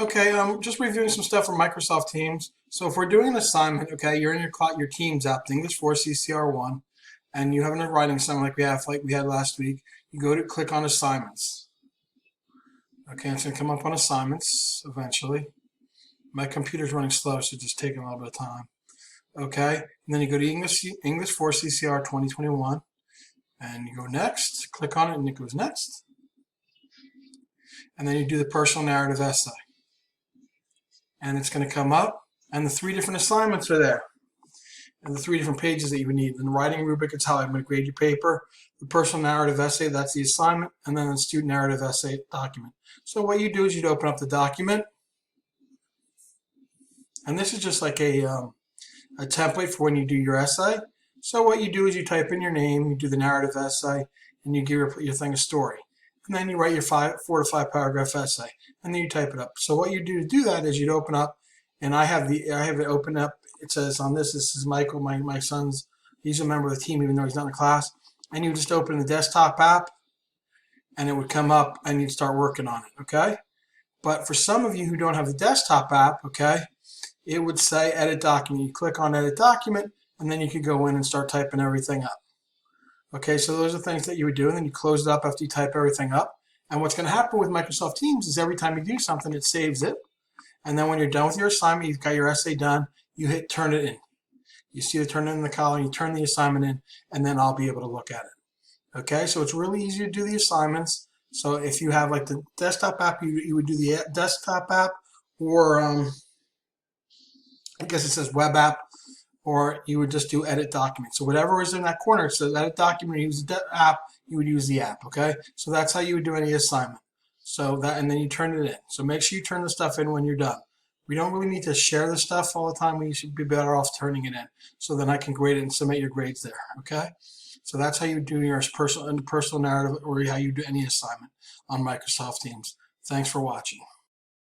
Okay, just reviewing some stuff from Microsoft Teams. So if we're doing an assignment, okay, you're in your Teams app, the English 4 CCR1, and you have a writing assignment like we had last week. You go to click on assignments. Okay, it's gonna come up on assignments eventually. My computer's running slow, so it's just taking a little bit of time. Okay, and then you go to English 4 CCR 2021, and you go next. Click on it, and it goes next. And then you do the personal narrative essay. And it's going to come up, and the 3 different assignments are there, and the 3 different pages that you would need. And the writing rubric is how I'm going to grade your paper. The personal narrative essay, that's the assignment, and then the student narrative essay document. So what you do is you'd open up the document, and this is just like a template for when you do your essay. So what you do is you type in your name, you do the narrative essay, and you give your thing a story. And then you write your 4 to 5 paragraph essay, and then you type it up. So what you do to do that is you'd open up, and I have it open up. It says on this is Michael, my son's. He's a member of the team, even though he's not in the class. And you just open the desktop app, and it would come up, and you'd start working on it. Okay. But for some of you who don't have the desktop app, okay, it would say edit document. You click on edit document, and then you could go in and start typing everything up. Okay, so those are things that you would do, and then you close it up after you type everything up. And what's going to happen with Microsoft Teams is every time you do something, it saves it. And then when you're done with your assignment, you've got your essay done, you hit turn it in. You see the turn it in the column, you turn the assignment in, and then I'll be able to look at it. Okay, so it's really easy to do the assignments. So if you have like the desktop app, you would do the desktop app, or I guess it says web app, or you would just do edit document. So whatever is in that corner, it says edit document, use the app, you would use the app, okay? So that's how you would do any assignment. So that, and then you turn it in. So make sure you turn the stuff in when you're done. We don't really need to share the stuff all the time. We should be better off turning it in. So then I can grade it and submit your grades there, okay? So that's how you do your personal narrative, or how you do any assignment on Microsoft Teams. Thanks for watching.